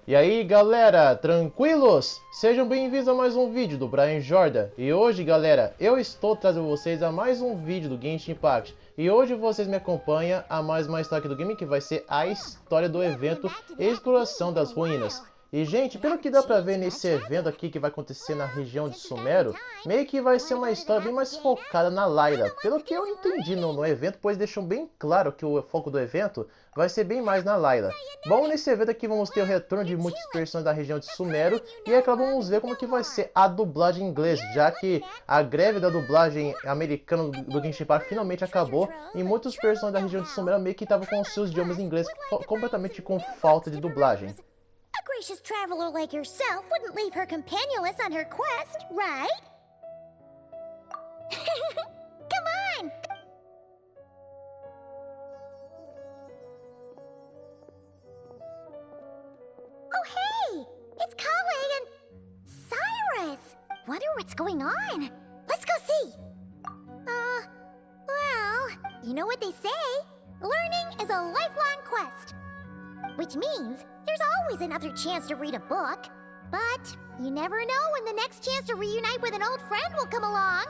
E aí galera, tranquilos? Sejam bem-vindos a mais um vídeo do Brian Jordan. E hoje galera, eu estou trazendo vocês a mais um vídeo do Genshin Impact. E hoje vocês me acompanham a mais uma história aqui do game, que vai ser a história do evento Exploração das Ruínas. E gente, pelo que dá pra ver nesse evento aqui que vai acontecer na região de Sumero, meio que vai ser uma história bem mais focada na Layla. Pelo que eu entendi no evento, pois deixam bem claro que o foco do evento vai ser bem mais na Layla. Bom, nesse evento aqui vamos ter o retorno de muitos personagens da região de Sumero e é claro, vamos ver como que vai ser a dublagem em inglês, já que a greve da dublagem americana do Genshin Impact finalmente acabou e muitos personagens da região de Sumero meio que estavam com seus idiomas em inglês completamente com falta de dublagem. A gracious traveler like yourself wouldn't leave her companionless on her quest, right? Come on! Oh, hey! It's Kale and Cyrus! Wonder what's going on. Let's go see! Well, you know what they say. Learning is a lifelong quest. Which means there's always another chance to read a book. But you never know when the next chance to reunite with an old friend will come along.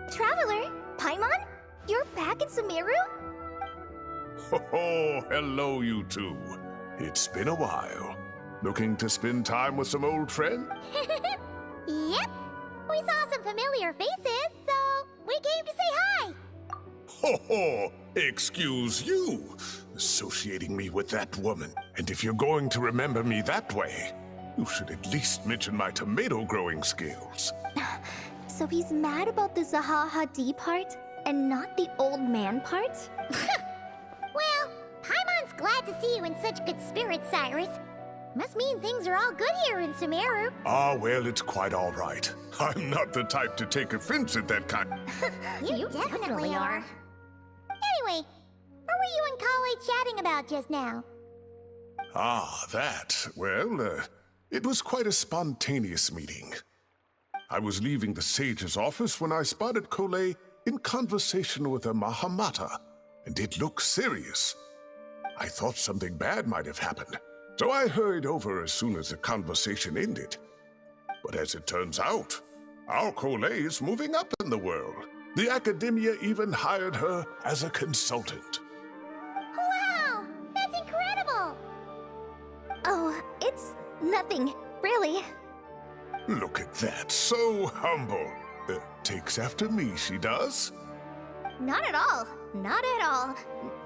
Traveler, Paimon? You're back in Sumeru? Oh, hello you two. It's been a while. Looking to spend time with some old friend? Yep. We saw some familiar faces, so we came to say hi. Ho ho! Excuse you, associating me with that woman. And if you're going to remember me that way, you should at least mention my tomato growing skills. So he's mad about the Zaha Hadid part, and not the old man part? Well, Paimon's glad to see you in such good spirits, Cyrus. Must mean things are all good here in Sumeru. Ah, well, it's quite all right. I'm not the type to take offense at that kind. You definitely are. Anyway, what were you and Kale chatting about just now? Ah, that. Well, it was quite a spontaneous meeting. I was leaving the sage's office when I spotted Kole in conversation with a Mahamata, and it looked serious. I thought something bad might have happened, so I hurried over as soon as the conversation ended. But as it turns out, our Kole is moving up in the world. The academia even hired her as a consultant. Wow! That's incredible! Oh, it's nothing, really. Look at that, so humble. Takes after me, she does. Not at all. Not at all.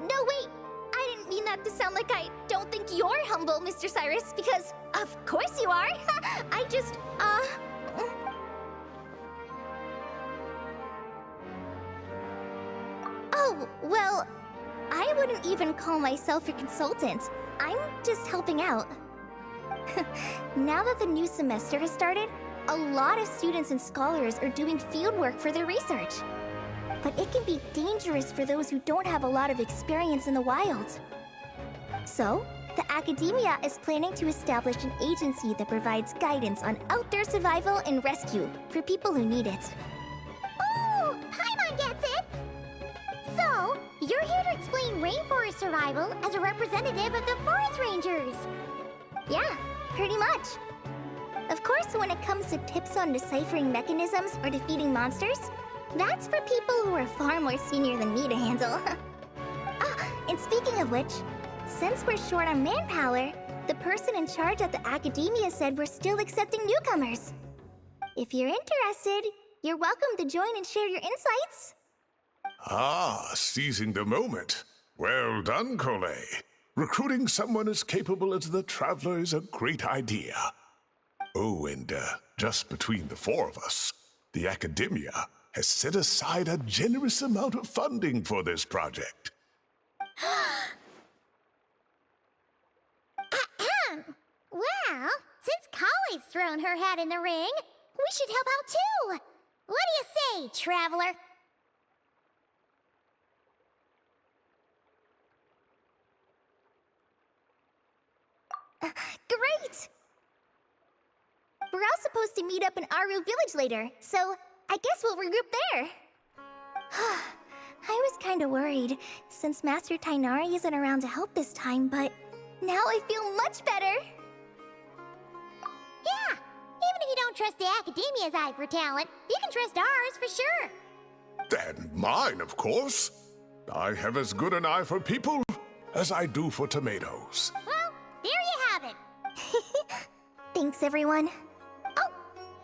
No, wait. I didn't mean that to sound like I don't think you're humble, Mr. Cyrus, because of course you are. I just, Oh, well, I wouldn't even call myself a consultant. I'm just helping out. Now that the new semester has started, a lot of students and scholars are doing fieldwork for their research. But it can be dangerous for those who don't have a lot of experience in the wild. So, the academia is planning to establish an agency that provides guidance on outdoor survival and rescue for people who need it. Oh, Paimon gets it! So, you're here to explain rainforest survival as a representative of the forest rangers. Yeah, pretty much. Of course, when it comes to tips on deciphering mechanisms or defeating monsters, that's for people who are far more senior than me to handle. And speaking of which, since we're short on manpower, the person in charge at the academia said we're still accepting newcomers. If you're interested, you're welcome to join and share your insights. Ah, seizing the moment. Well done, Kole. Recruiting someone as capable as the Traveler is a great idea. Oh, and just between the four of us, the academia has set aside a generous amount of funding for this project. Well, since Kale's thrown her hat in the ring, we should help out too. What do you say, traveler? Great! We're all supposed to meet up in Aru Village later, so I guess we'll regroup there. kinda worried, since Master Tainari isn't around to help this time, but now I feel much better! Yeah, even if you don't trust the Academia's eye for talent, you can trust ours for sure. And mine, of course. I have as good an eye for people as I do for tomatoes. Well, there you have it. Thanks, everyone. Oh,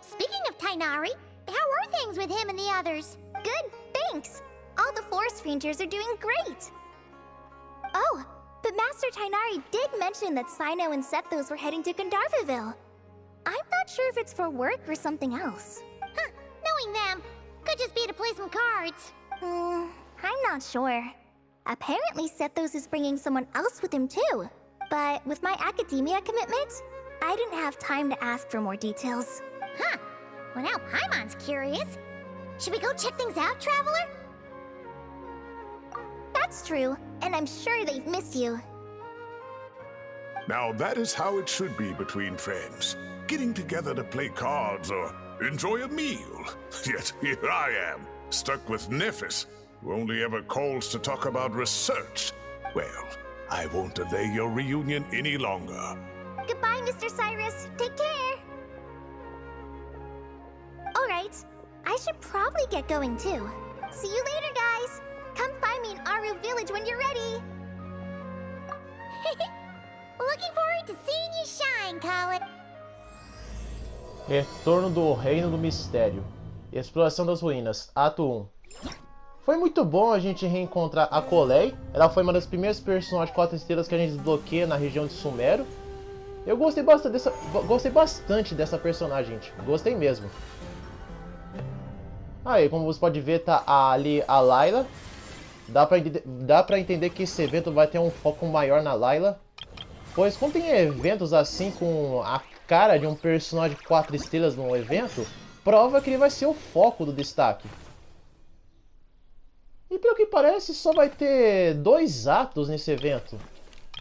speaking of Tainari, how are things with him and the others? Good, thanks! All the forest rangers are doing great! Oh, but Master Tainari did mention that Sino and Sethos were heading to Gandharvaville. I'm not sure if it's for work or something else. Huh, knowing them, could just be to play some cards. I'm not sure. Apparently Sethos is bringing someone else with him too. But with my academia commitment, I didn't have time to ask for more details. Huh, well now Paimon's curious. Should we go check things out, Traveler? That's true, and I'm sure they've missed you. Now that is how it should be between friends. Getting together to play cards or enjoy a meal. Yet here I am, stuck with Nephis, who only ever calls to talk about research. Well, I won't delay your reunion any longer. Goodbye, Mr. Cyrus. Take care. Alright, I should probably get going too. See you later, guys. Come find me in Aru Village when you're ready. Looking forward to seeing you shine, Colin. Retorno do Reino do Mistério. Exploração das Ruínas, Ato 1. Foi muito bom a gente reencontrar a Colei. Ela foi uma das primeiras personagens 4 estrelas que a gente desbloqueia na região de Sumero. Eu gostei bastante dessa personagem, gente. Gostei mesmo. Aí, como você pode ver, tá ali a Layla. Dá pra entender que esse evento vai ter um foco maior na Layla. Pois quando tem eventos assim com a cara de um personagem 4 estrelas no evento, prova que ele vai ser o foco do destaque. E pelo que parece, só vai ter 2 atos nesse evento.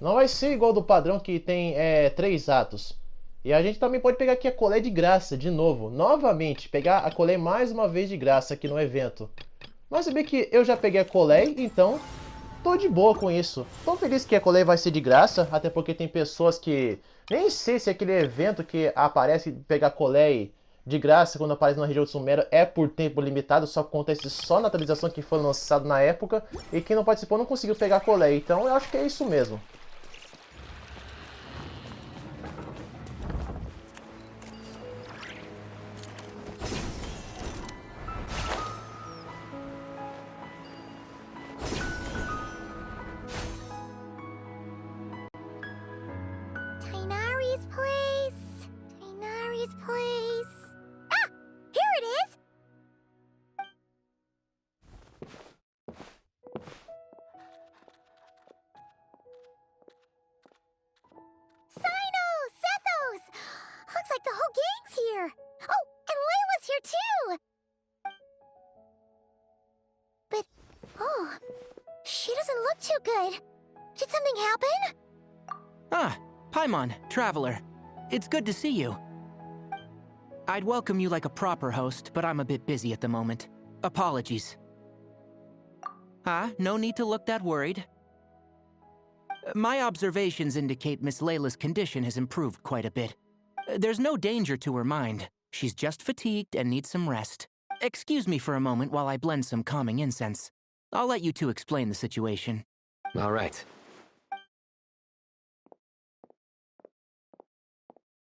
Não vai ser igual do padrão que tem 3 atos. E a gente também pode pegar aqui a colher de graça, de novo. Novamente, pegar a colher mais uma vez de graça aqui no evento. Mas se bem que eu já peguei a colher, então tô de boa com isso. Tô feliz que a colher vai ser de graça, até porque tem pessoas que... Nem sei se aquele evento que aparece pegar colher de graça quando aparece na região de Sumero é por tempo limitado, só acontece só na atualização que foi lançada na época, e quem não participou não conseguiu pegar colher, então eu acho que é isso mesmo. Tainari's place. Tainari's place. Ah! Here it is! Sino! Sethos! Looks like the whole gang's here. Oh, and Layla's here too! But, oh, she doesn't look too good. Did something happen? Ah, Paimon, Traveler. It's good to see you. I'd welcome you like a proper host, but I'm a bit busy at the moment. Apologies. No need to look that worried. My observations indicate Miss Layla's condition has improved quite a bit. There's no danger to her mind. She's just fatigued and needs some rest. Excuse me for a moment while I blend some calming incense. I'll let you two explain the situation. All right.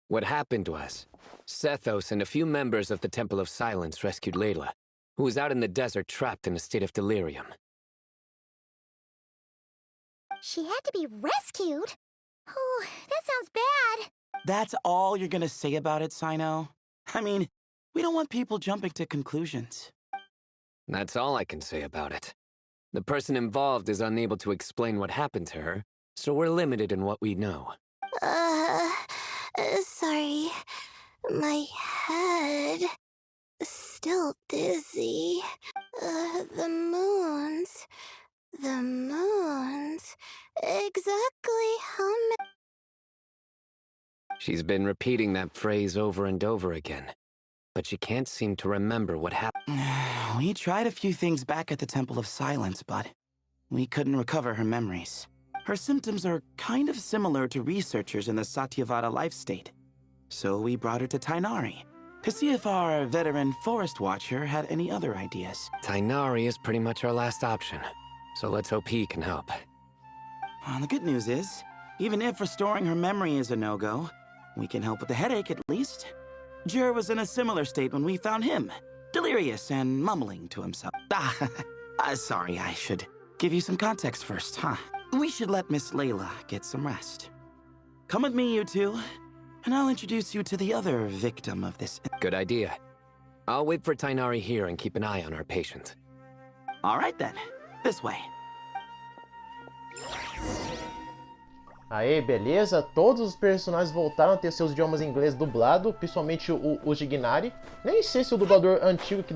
What happened was, Sethos and a few members of the Temple of Silence rescued Layla, who was out in the desert trapped in a state of delirium. She had to be rescued? Oh, that sounds bad. That's all you're gonna say about it, Sino? I mean, we don't want people jumping to conclusions. That's all I can say about it. The person involved is unable to explain what happened to her, so we're limited in what we know. Sorry. My head... still dizzy. The moons... Exactly how many... She's been repeating that phrase over and over again, but she can't seem to remember what happened. We tried a few things back at the Temple of Silence, but we couldn't recover her memories. Her symptoms are kind of similar to researchers in the Satyavada life state. So we brought her to Tainari to see if our veteran forest watcher had any other ideas. Tainari is pretty much our last option, so let's hope he can help. Well, the good news is, even if restoring her memory is a no-go, we can help with the headache at least. Jer was in a similar state when we found him, delirious and mumbling to himself. Sorry, I should give you some context first, huh? We should let Miss Layla get some rest. Come with me, you two, and I'll introduce you to the other victim of this. Good idea. I'll wait for Tainari here and keep an eye on our patient. All right then, this way. Aê, beleza? Todos os personagens voltaram a ter seus idiomas em inglês dublado, principalmente o Tignari. Nem sei se o dublador antigo que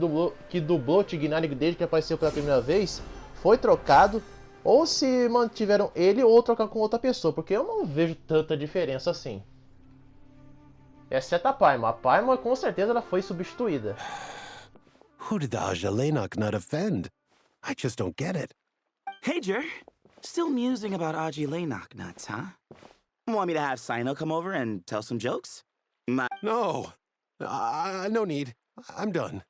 dublou o Tignari desde que apareceu pela primeira vez foi trocado, ou se mantiveram ele ou trocar com outra pessoa, porque eu não vejo tanta diferença assim. Exceto a Paimon. A Paimon, com certeza, ela foi substituída. Who did the Ajalenok not offend? I just don't get it. Hey, Jer. Still musing about Aji Laynok nuts, huh? Want me to have Sino come over and tell some jokes? No. No need. I'm done.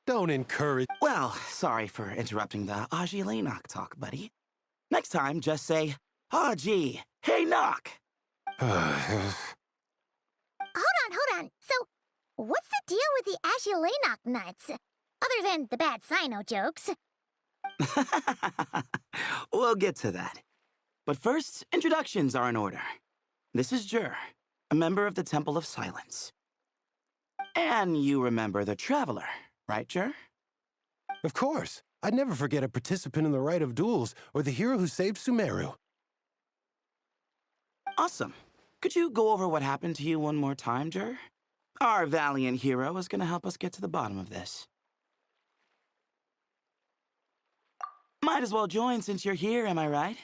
Don't encourage... Well, sorry for interrupting the Aji Laynok talk, buddy. Next time, just say, Aji, hey, knock! Hold on. So, what's the deal with the Ashiolanock nuts? Other than the bad Sino jokes. We'll get to that. But first, introductions are in order. This is Jer, a member of the Temple of Silence. And you remember the Traveler, right, Jer? Of course. I'd never forget a participant in the Rite of Duels or the hero who saved Sumeru. Awesome. Could you go over what happened to you one more time, Jer? Our valiant hero is going to help us get to the bottom of this. Might as well join since you're here, am I right?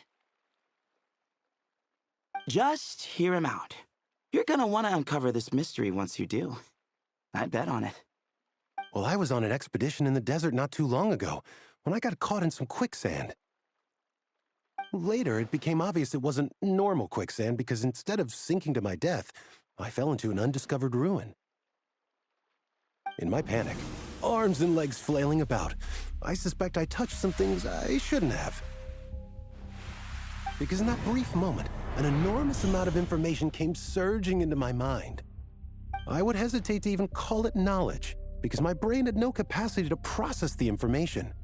Just hear him out. You're gonna want to uncover this mystery once you do. I'd bet on it. Well, I was on an expedition in the desert not too long ago, when I got caught in some quicksand. Later, it became obvious it wasn't normal quicksand because instead of sinking to my death, I fell into an undiscovered ruin. In my panic, arms and legs flailing about, I suspect I touched some things I shouldn't have. Because in that brief moment, an enormous amount of information came surging into my mind. I would hesitate to even call it knowledge, because my brain had no capacity to process the information.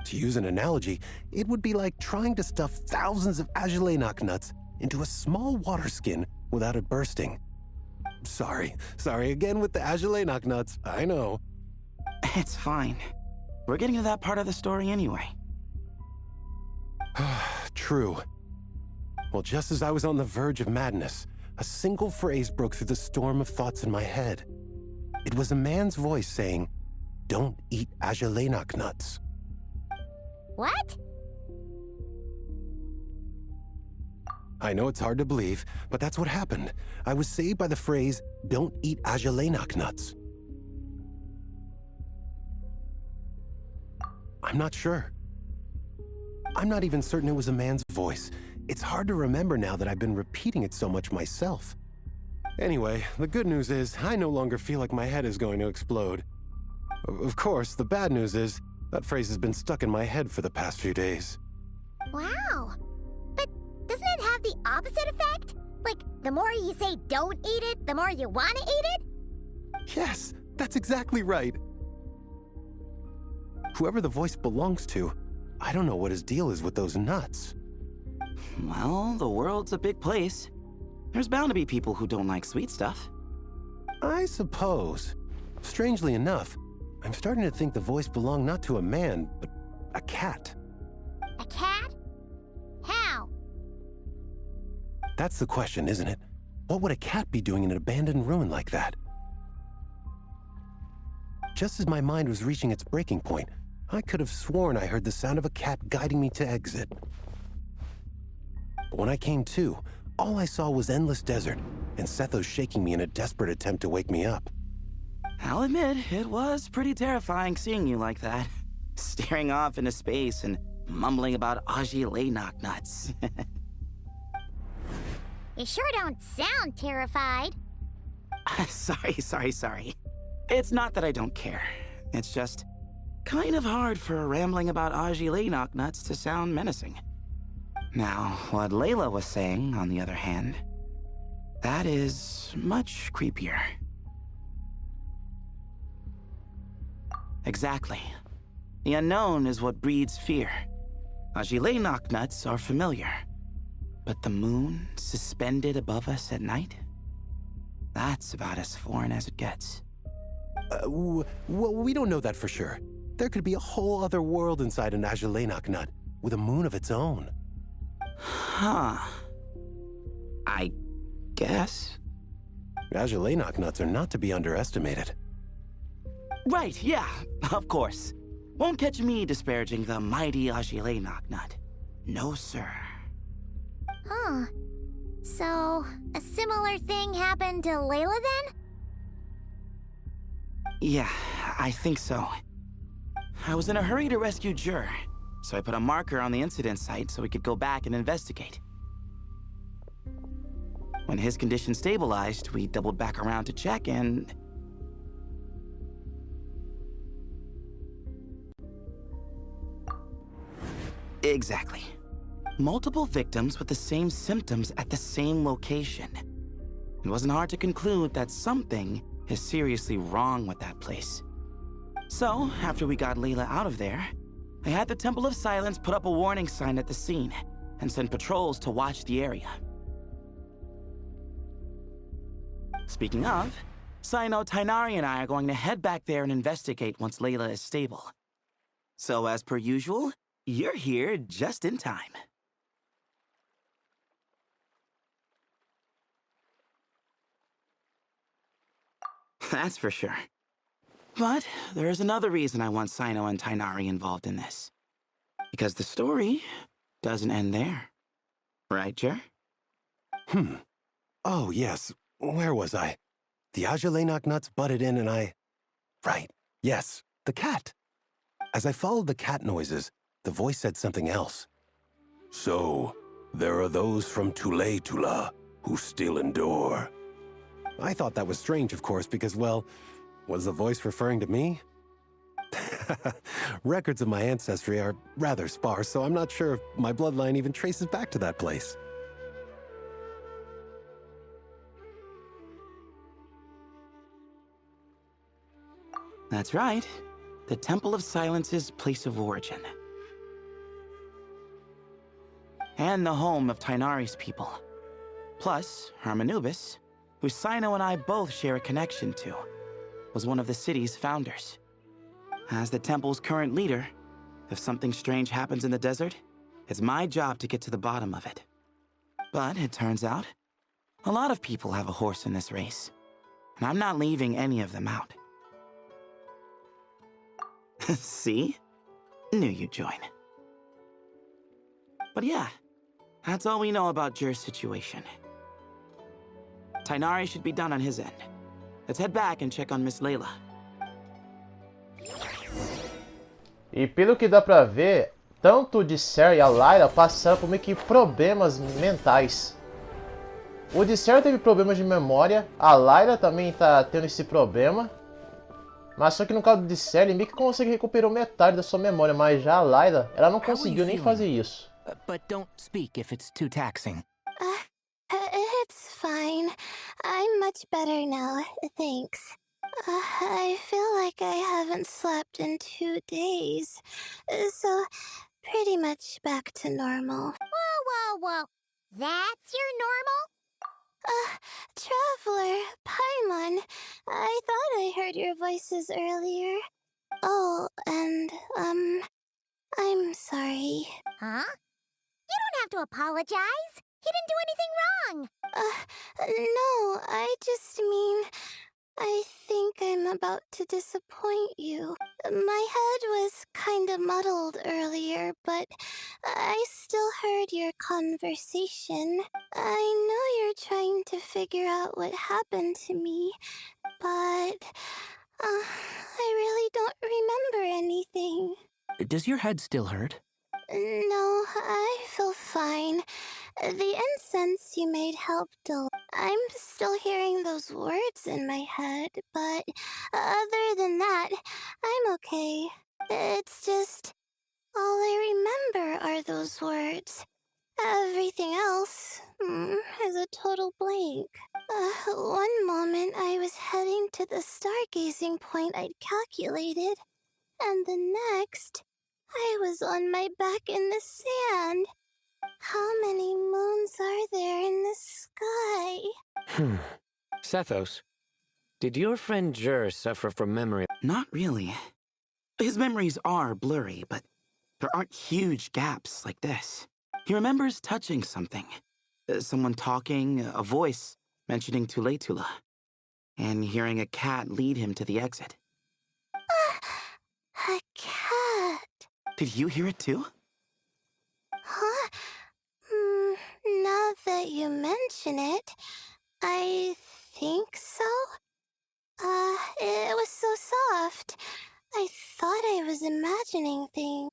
To use an analogy, it would be like trying to stuff thousands of Ajalenok nuts into a small water skin without it bursting. Sorry again with the Ajalenok nuts, I know. It's fine. We're getting to that part of the story anyway. True. Well, just as I was on the verge of madness, a single phrase broke through the storm of thoughts in my head. It was a man's voice saying, "Don't eat Ajalenok nuts." What? I know it's hard to believe, but that's what happened. I was saved by the phrase, "Don't eat Ajalenok nuts." I'm not sure. I'm not even certain it was a man's voice. It's hard to remember now that I've been repeating it so much myself. Anyway, the good news is I no longer feel like my head is going to explode. Of course, the bad news is that phrase has been stuck in my head for the past few days. Wow. But doesn't it have the opposite effect? Like, the more you say don't eat it, the more you want to eat it? Yes, that's exactly right. Whoever the voice belongs to, I don't know what his deal is with those nuts. Well, the world's a big place. There's bound to be people who don't like sweet stuff. I suppose. Strangely enough, I'm starting to think the voice belonged not to a man, but a cat. A cat? How? That's the question, isn't it? What would a cat be doing in an abandoned ruin like that? Just as my mind was reaching its breaking point, I could have sworn I heard the sound of a cat guiding me to exit. But when I came to, all I saw was endless desert, and Sethos shaking me in a desperate attempt to wake me up. I'll admit, it was pretty terrifying seeing you like that. Staring off into space and mumbling about Aji Laynok nuts. You sure don't sound terrified. Sorry. It's not that I don't care. It's just kind of hard for rambling about Aji Laynok nuts to sound menacing. Now, what Layla was saying, on the other hand, that is much creepier. Exactly. The unknown is what breeds fear. Aji Laynok nuts are familiar. But the moon suspended above us at night? That's about as foreign as it gets. Well, we don't know that for sure. There could be a whole other world inside an Aji Laynok nut, with a moon of its own. Huh. I guess. Aji Laynok nuts are not to be underestimated. Right, yeah, of course. Won't catch me disparaging the mighty Aji Laynok nut. No, sir. Huh. So, a similar thing happened to Layla then? Yeah, I think so. I was in a hurry to rescue Jur, so I put a marker on the incident site so we could go back and investigate. When his condition stabilized, we doubled back around to check and... Exactly. Multiple victims with the same symptoms at the same location. It wasn't hard to conclude that something is seriously wrong with that place. So, after we got Layla out of there, I had the Temple of Silence put up a warning sign at the scene and send patrols to watch the area. Speaking of, Sino, Tainari, and I are going to head back there and investigate once Layla is stable. So, as per usual, you're here just in time. That's for sure. But there's another reason I want Sino and Tainari involved in this. Because the story doesn't end there. Right, Jer? Oh, yes. Where was I? The Aji Laynok nuts butted in and I... Right. Yes. The cat. As I followed the cat noises, the voice said something else. So, there are those from Tula who still endure. I thought that was strange, of course, because, well, was the voice referring to me? Records of my ancestry are rather sparse, so I'm not sure if my bloodline even traces back to that place. That's right. The Temple of Silence's place of origin. And the home of Tainari's people. Plus, Hermanubis, who Sino and I both share a connection to, was one of the city's founders. As the temple's current leader, if something strange happens in the desert, it's my job to get to the bottom of it. But it turns out, a lot of people have a horse in this race, and I'm not leaving any of them out. See? Knew you'd join. But yeah, that's all we know about Jur's situation. Tainari should be done on his end. Let's head back and check on Miss Layla. E pelo que dá pra ver, tanto o Disser e a Layla passaram por meio que problemas mentais. O Disser teve problemas de memória, a Layla também tá tendo esse problema. Mas só que no caso do Disser, ele meio que consegue recuperar metade da sua memória, mas já a Layla, ela não conseguiu nem fazer isso. But don't speak if it's too taxing. It's fine. I'm much better now, thanks. I feel like I haven't slept in 2 days, so pretty much back to normal. Whoa. That's your normal? Traveler, Paimon, I thought I heard your voices earlier. Oh, and, I'm sorry. Huh? You don't have to apologize. He didn't do anything wrong. No, I just mean, I think I'm about to disappoint you. My head was kinda muddled earlier, but I still heard your conversation. I know you're trying to figure out what happened to me, but I really don't remember anything. Does your head still hurt? No, I feel fine. The incense you made helped a lot. I'm still hearing those words in my head, but other than that, I'm okay. It's just all I remember are those words. Everything else is a total blank. One moment I was heading to the stargazing point I'd calculated, and the next, I was on my back in the sand. How many moons are there in the sky? Sethos, did your friend Jur suffer from memory? Not really. His memories are blurry, but there aren't huge gaps like this. He remembers touching something. Someone talking, a voice mentioning Tuletula, and hearing a cat lead him to the exit. A cat. Did you hear it too? Huh? Now that you mention it, I think so. It was so soft. I thought I was imagining things.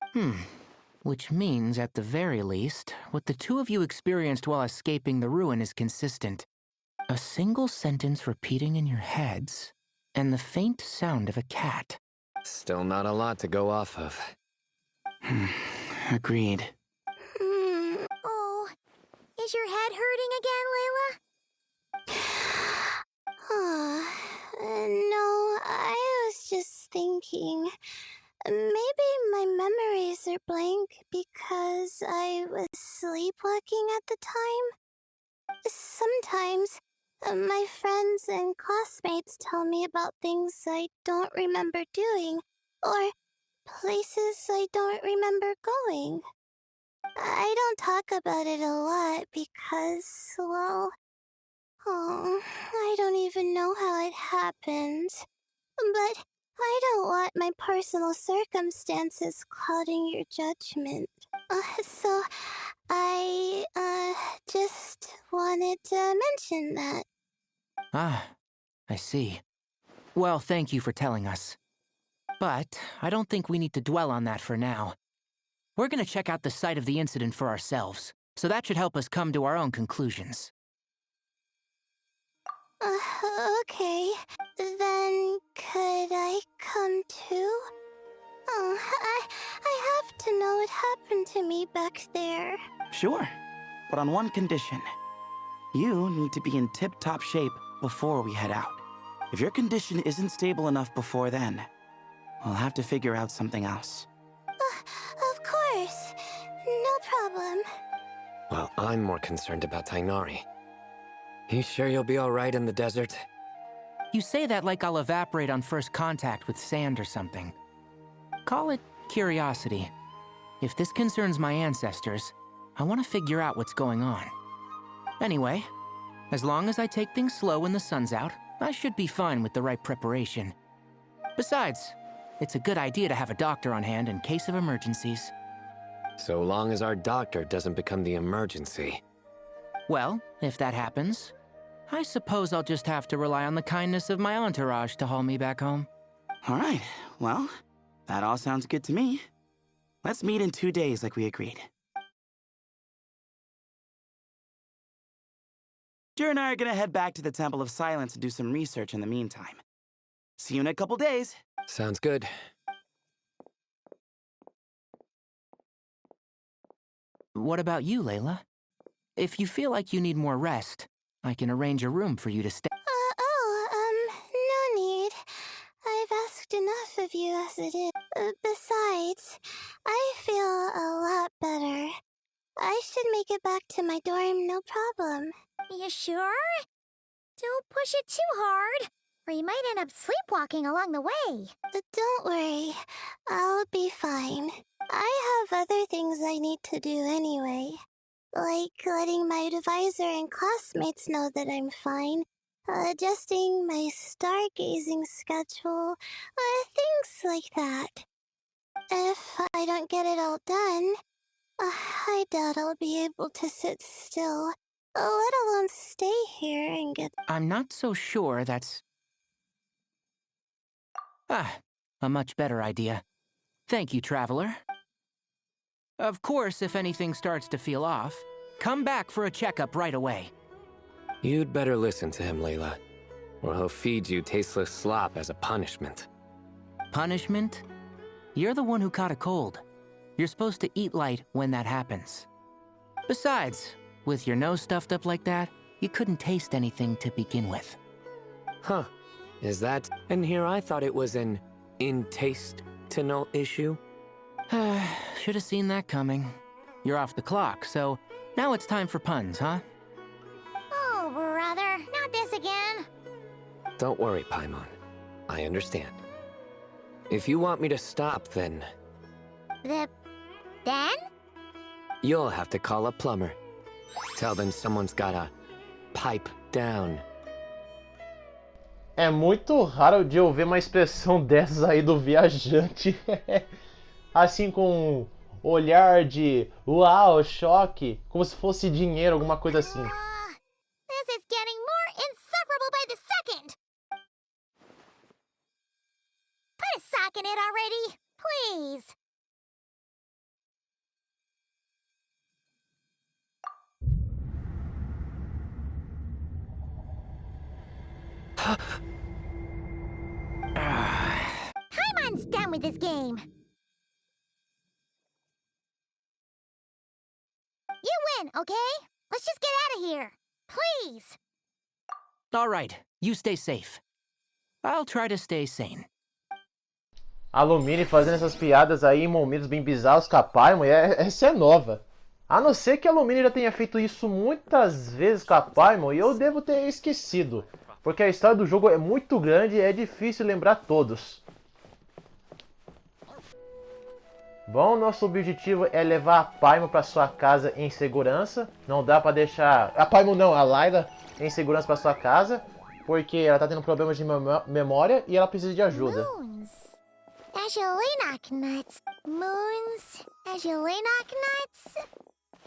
Which means, at the very least, what the two of you experienced while escaping the ruin is consistent. A single sentence repeating in your heads, and the faint sound of a cat. Still not a lot to go off of. Agreed. Oh, is your head hurting again, Layla? No, I was just thinking. Maybe my memories are blank because I was sleepwalking at the time. Sometimes, my friends and classmates tell me about things I don't remember doing, or places I don't remember going. I don't talk about it a lot because, well, I don't even know how it happened. But I don't want my personal circumstances clouding your judgment. So I, just wanted to mention that. Ah, I see. Well, thank you for telling us. But I don't think we need to dwell on that for now. We're gonna check out the site of the incident for ourselves, so that should help us come to our own conclusions. Okay. Then could I come too? I have to know what happened to me back there. Sure, but on one condition. You need to be in tip-top shape before we head out. If your condition isn't stable enough before then, we'll have to figure out something else. Of course. No problem. Well, I'm more concerned about Tainari. You sure you'll be all right in the desert? You say that like I'll evaporate on first contact with sand or something. Call it curiosity. If this concerns my ancestors, I want to figure out what's going on. Anyway, as long as I take things slow when the sun's out, I should be fine with the right preparation. Besides, it's a good idea to have a doctor on hand in case of emergencies. So long as our doctor doesn't become the emergency. Well, if that happens, I suppose I'll just have to rely on the kindness of my entourage to haul me back home. All right, well, that all sounds good to me. Let's meet in 2 days like we agreed. Jer and I are gonna head back to the Temple of Silence and do some research in the meantime. See you in a couple days. Sounds good. What about you, Layla? If you feel like you need more rest, I can arrange a room for you to stay. No need. I've asked enough of you as it is. Besides, I feel a lot better. I should make it back to my dorm, no problem. You sure? Don't push it too hard, or you might end up sleepwalking along the way. Don't worry. I'll be fine. I have other things I need to do anyway. Like letting my advisor and classmates know that I'm fine, adjusting my stargazing schedule, things like that. If I don't get it all done, I doubt I'll be able to sit still, let alone stay here and get... I'm not so sure that's... Ah, a much better idea. Thank you, Traveler. Of course, if anything starts to feel off, come back for a checkup right away. You'd better listen to him, Layla, or he'll feed you tasteless slop as a punishment. Punishment? You're the one who caught a cold. You're supposed to eat light when that happens. Besides, with your nose stuffed up like that, you couldn't taste anything to begin with. Huh. Is that... And here I thought it was an in-taste-to-no issue? Should have seen that coming. You're off the clock, so now it's time for puns, huh? Oh, brother, not this again. Don't worry, Paimon. I understand. If you want me to stop, then Then? you'll have to call a plumber. Tell them someone's gotta pipe down. É muito raro de eu ver uma expressão dessas aí do viajante. Assim com um olhar de uau, choque, como se fosse dinheiro, alguma coisa assim. This is getting more insufferable by the second. Put a sock in it already, please. Paimon's done with this game. You win, okay? Let's just get out of here. Please. All right, you stay safe. I'll try to stay sane. A Lumine fazendo essas piadas aí em momentos bem bizarros com a Paimon, essa é nova. A não ser que a Lumine já tenha feito isso muitas vezes com a Paimon e eu devo ter esquecido. Porque a história do jogo é muito grande e é difícil lembrar todos. Bom, nosso objetivo é levar a Paimon para sua casa em segurança. Não dá para deixar... A Paimon não, a Layla em segurança para sua casa. Porque ela tá tendo problemas de memória e ela precisa de ajuda. Moons. As you lay knock nuts. Moons. As you lay knock nuts.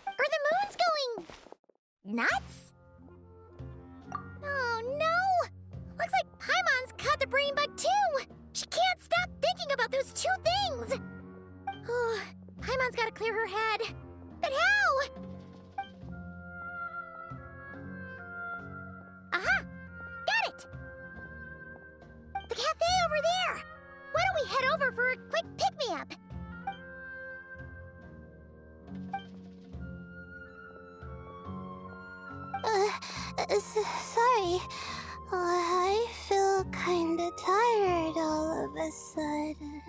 Are the moons going... nuts? Oh no! Looks like Paimon's caught the brain bug too! She can't stop thinking about those two things! Oh, Paimon's gotta clear her head. But how? Aha! Got it! The cafe over there! Why don't we head over for a quick pick-me-up? Sorry. I feel kinda tired all of a sudden.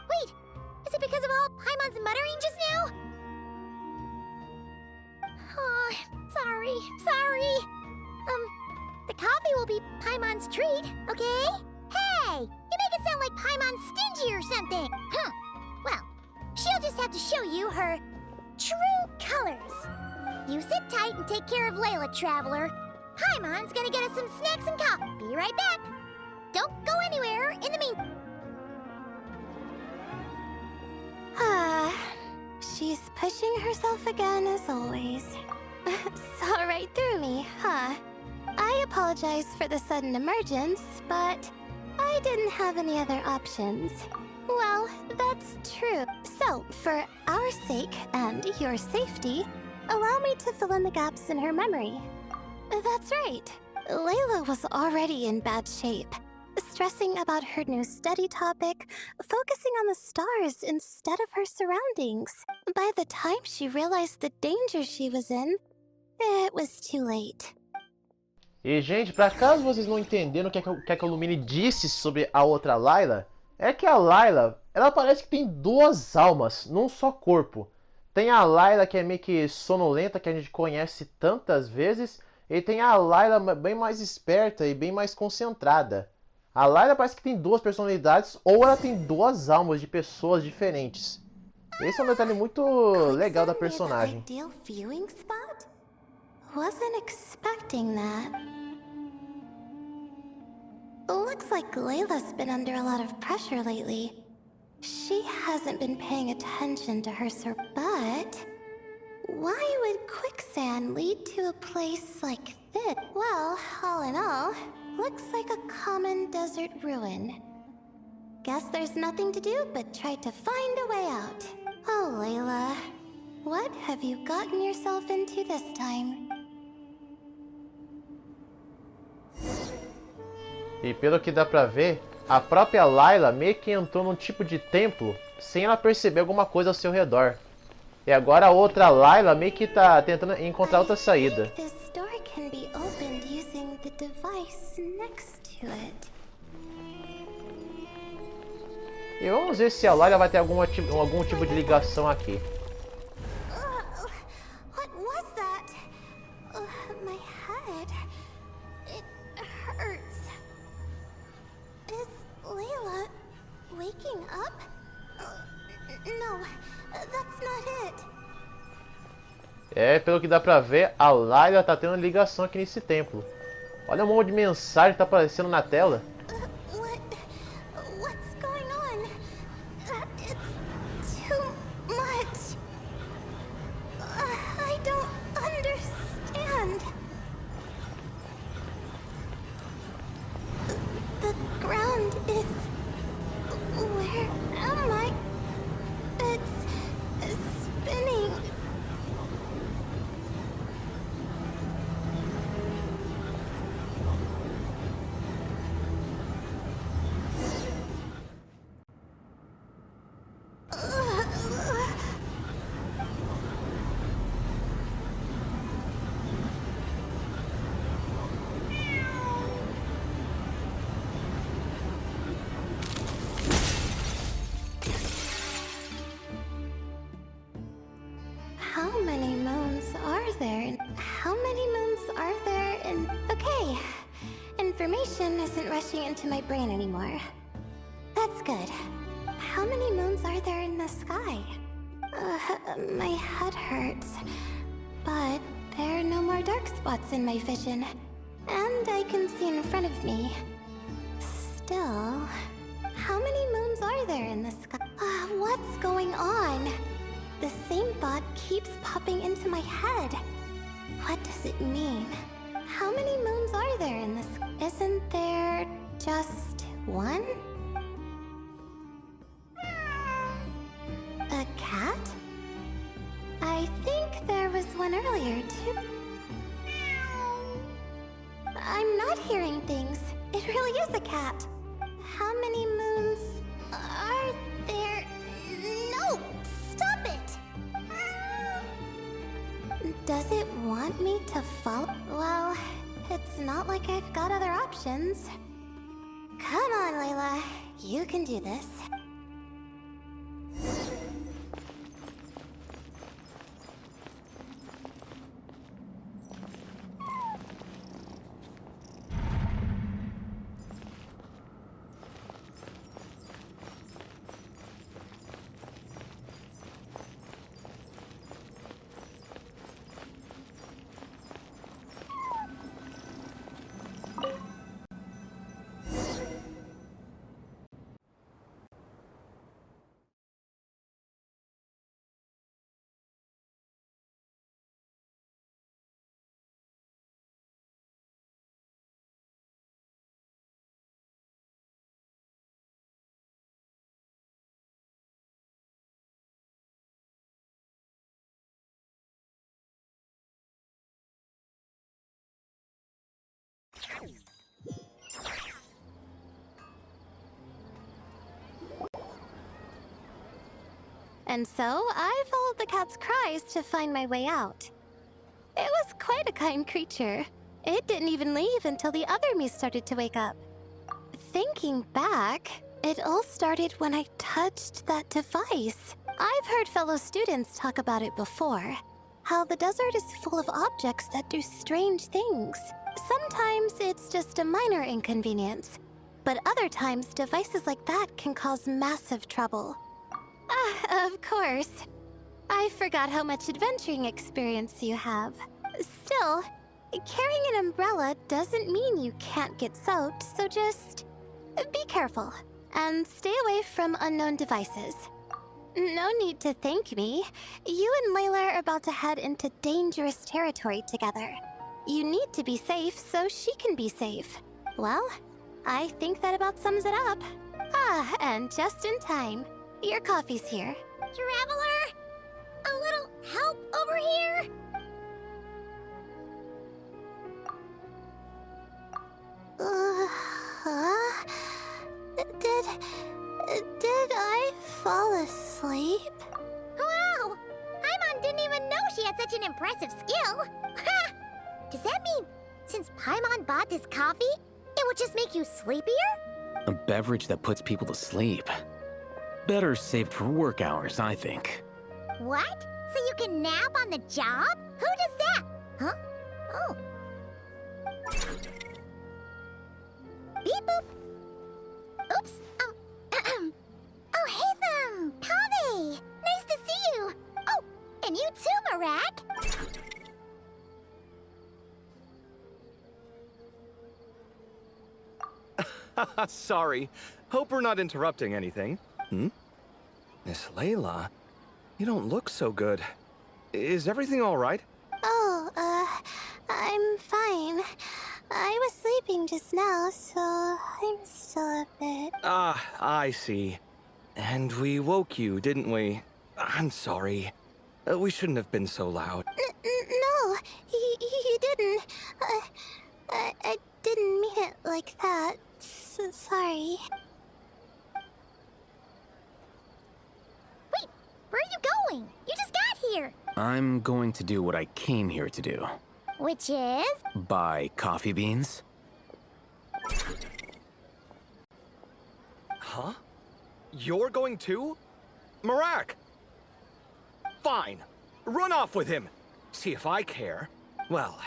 Wait! Is it because of all Paimon's muttering just now? Oh, sorry. The coffee will be Paimon's treat, okay? Hey! You make it sound like Paimon's stingy or something! Huh. Well, she'll just have to show you her true colors. You sit tight and take care of Layla, Traveler. Paimon's gonna get us some snacks and coffee. Be right back. Don't go anywhere in the meantime. She's pushing herself again as always. Saw right through me, huh? I apologize for the sudden emergence, but I didn't have any other options. Well, that's true. So, for our sake and your safety, allow me to fill in the gaps in her memory. That's right. Layla was already in bad shape. Stressing about her new study topic, focusing on the stars instead of her surroundings. By the time she realized the danger she was in, it was too late. E, gente, pra caso vocês não entenderam o que a Lumine disse sobre a outra Layla, é que a Layla, ela parece que tem duas almas num só corpo. Tem a Layla que é meio que sonolenta, que a gente conhece tantas vezes, e tem a Layla bem mais esperta e bem mais concentrada. A Layla parece que tem duas personalidades, ou ela tem duas almas de pessoas diferentes. Esse é um detalhe muito legal da personagem. Wasn't expecting that. Looks like Layla's been under a lot of pressure lately. She hasn't been paying attention to her but why would quicksand lead to a place like this? Well, all in all, looks like a common desert ruin. Guess there's nothing to do but try to find a way out. Oh, Layla. What have you gotten yourself into this time? E pelo que dá pra ver, a própria Layla meio que entrou num tipo de templo sem ela perceber alguma coisa ao seu redor. E agora a outra Layla meio que tá tentando encontrar outra saída. This door can be opened using the device next to it. E vamos ver se a Layla vai ter algum tipo de ligação aqui. What was that? My head. It hurts. Is Layla waking up? No, that's not it. É, pelo que dá pra ver, a Layla tá tendo ligação aqui nesse templo. Olha um monte de mensagem que tá aparecendo na tela. What's going on? It's too much. I don't understand. The ground is... Where am I? It's spinning. How many moons are there? How many moons are there in... Okay. Information isn't rushing into my brain anymore. That's good. How many moons are there in the sky? My head hurts. But there are no more dark spots in my vision. And I can see in front of me. Still... How many moons are there in the sky? What's going on? The same thought keeps popping into my head. What does it mean? How many moons are there in the sky? Isn't there just one? A cat? I think there was one earlier, too. I'm not hearing things. It really is a cat. How many moons are there? No! Stop it! Does it want me to follow? Well, it's not like I've got other options. Come on, Layla. You can do this. And so, I followed the cat's cries to find my way out. It was quite a kind creature. It didn't even leave until the other me started to wake up. Thinking back, it all started when I touched that device. I've heard fellow students talk about it before. How the desert is full of objects that do strange things. Sometimes it's just a minor inconvenience. But other times, devices like that can cause massive trouble. Of course. I forgot how much adventuring experience you have. Still, carrying an umbrella doesn't mean you can't get soaked, so just be careful and stay away from unknown devices. No need to thank me. You and Layla are about to head into dangerous territory together. You need to be safe so she can be safe. Well, I think that about sums it up. Ah, and just in time. Your coffee's here. Traveler? A little help over here? Huh? Did I fall asleep? Wow! Paimon didn't even know she had such an impressive skill. Ha! Does that mean since Paimon bought this coffee, it would just make you sleepier? A beverage that puts people to sleep. Better saved for work hours, I think. What? So you can nap on the job? Who does that? Huh? Oh. Beep boop. Oops. Oh, hey, Kaveh! Nice to see you. Oh, and you too, Marak. Sorry. Hope we're not interrupting anything. Miss Layla, you don't look so good. Is everything all right? Oh, I'm fine. I was sleeping just now, so I'm still a bit... Ah, I see. And we woke you, didn't we? I'm sorry. We shouldn't have been so loud. No, you didn't. I didn't mean it like that. Sorry. Wait, where are you going? You just got here. I'm going to do what I came here to do. Which is? Buy coffee beans. Huh? You're going too? Marak! Fine. Run off with him. See if I care. Well,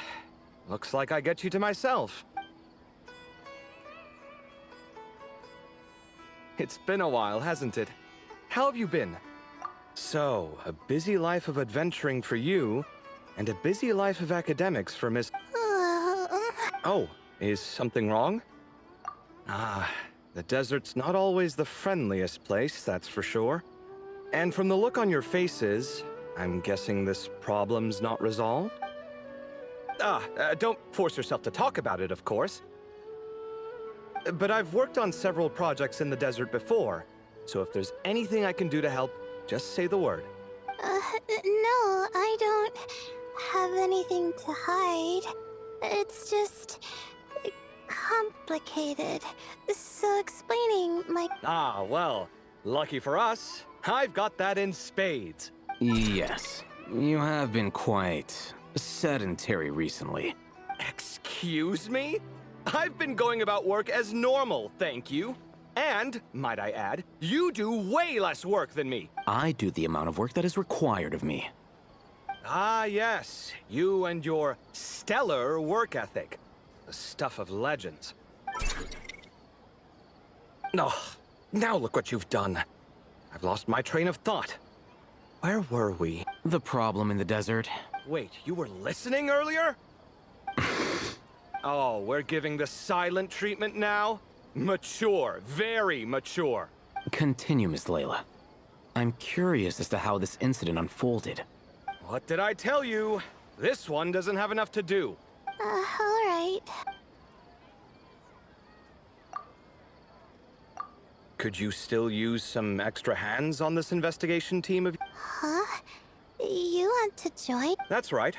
looks like I get you to myself. It's been a while, hasn't it? How have you been? So, a busy life of adventuring for you, and a busy life of academics for Miss... Oh, is something wrong? Ah, the desert's not always the friendliest place, that's for sure. And from the look on your faces, I'm guessing this problem's not resolved? Don't force yourself to talk about it, of course. But I've worked on several projects in the desert before, so if there's anything I can do to help, just say the word. No, I don't have anything to hide. It's just... complicated. So explaining my... Ah, well, lucky for us, I've got that in spades. Yes, you have been quite sedentary recently. Excuse me? I've been going about work as normal, thank you. And, might I add, you do way less work than me. I do the amount of work that is required of me. Ah, yes. You and your stellar work ethic. The stuff of legends. Oh, now look what you've done. I've lost my train of thought. Where were we? The problem in the desert. Wait, you were listening earlier? Oh, we're giving the silent treatment now? Mature, very mature. Continue, Miss Layla. I'm curious as to how this incident unfolded. What did I tell you? This one doesn't have enough to do. Alright. Could you still use some extra hands on this investigation team of... Huh? You want to join? That's right.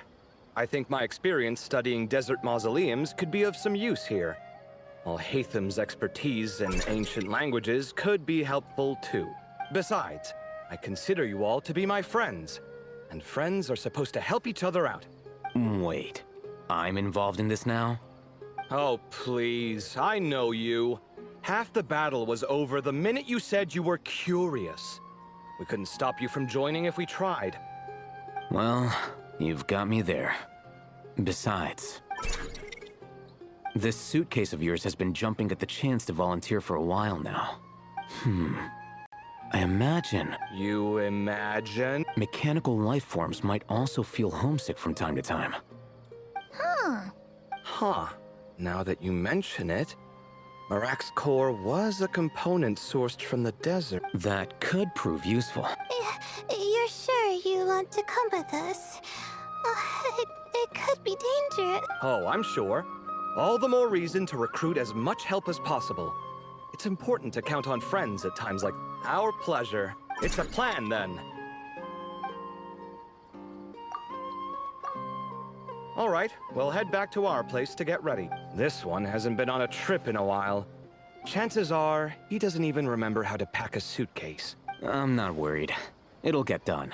I think my experience studying desert mausoleums could be of some use here. While Haytham's expertise in ancient languages could be helpful too. Besides, I consider you all to be my friends. And friends are supposed to help each other out. Wait, I'm involved in this now? Oh, please, I know you. Half the battle was over the minute you said you were curious. We couldn't stop you from joining if we tried. Well, you've got me there. Besides, this suitcase of yours has been jumping at the chance to volunteer for a while now. I imagine... You imagine? Mechanical life forms might also feel homesick from time to time. Huh. Now that you mention it, Marak's core was a component sourced from the desert. That could prove useful. You're sure you want to come with us? It could be dangerous. Oh, I'm sure. All the more reason to recruit as much help as possible. It's important to count on friends at times like our pleasure. It's a plan, then. All right, we'll head back to our place to get ready. This one hasn't been on a trip in a while. Chances are, he doesn't even remember how to pack a suitcase. I'm not worried. It'll get done.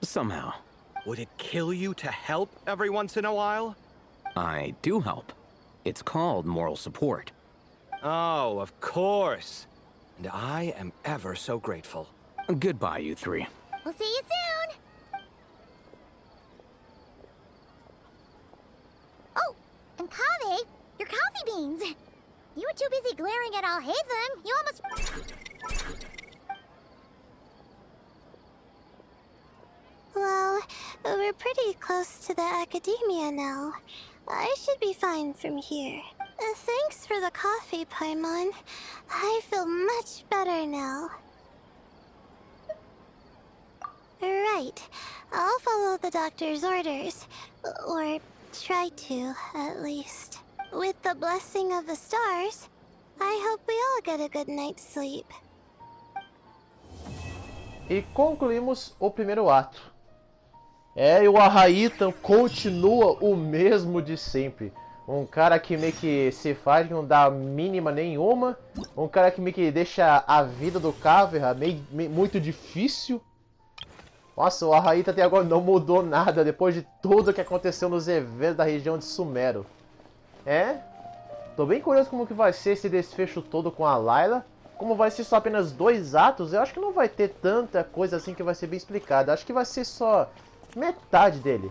Somehow. Would it kill you to help every once in a while? I do help. It's called moral support. Oh, of course. And I am ever so grateful. Goodbye, you three. We'll see you soon! Oh, and Kaveh, your coffee beans! You were too busy glaring at Alhaven, you almost... Well, we're pretty close to the academia now. I should be fine from here. Thanks for the coffee, Paimon. I feel much better now. Right. I'll follow the doctor's orders. Or try to, at least. With the blessing of the stars, I hope we all get a good night's sleep. E concluímos o primeiro ato. E o Arraita continua o mesmo de sempre. Um cara que meio que se faz, não dá mínima nenhuma. Um cara que meio que deixa a vida do Kaveh muito difícil. Nossa, o Arraita até agora não mudou nada depois de tudo que aconteceu nos eventos da região de Sumero. Tô bem curioso como que vai ser esse desfecho todo com a Layla. Como vai ser só apenas 2 atos, eu acho que não vai ter tanta coisa assim que vai ser bem explicada. Acho que vai ser só metade dele.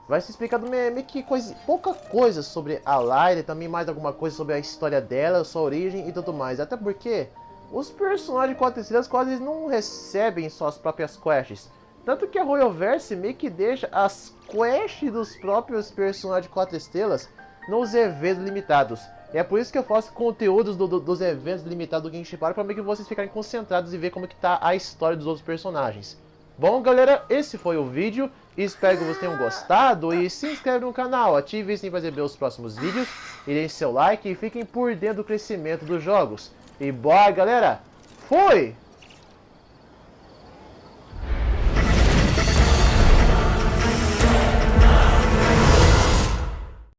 Vai ser explicado meio que pouca coisa sobre a Layla e também mais alguma coisa sobre a história dela, sua origem e tudo mais. Até porque os personagens de 4 estrelas quase não recebem suas próprias quests. Tanto que a Royalverse meio que deixa as quests dos próprios personagens de 4 estrelas nos eventos limitados. E é por isso que eu faço conteúdos dos eventos limitados do Genshin para meio que vocês ficarem concentrados e ver como que tá a história dos outros personagens. Bom, galera, esse foi o vídeo. Espero que vocês tenham gostado e se inscreve no canal, ative o sininho para receber os próximos vídeos e deixe seu like e fiquem por dentro do crescimento dos jogos. E bora, galera! Fui!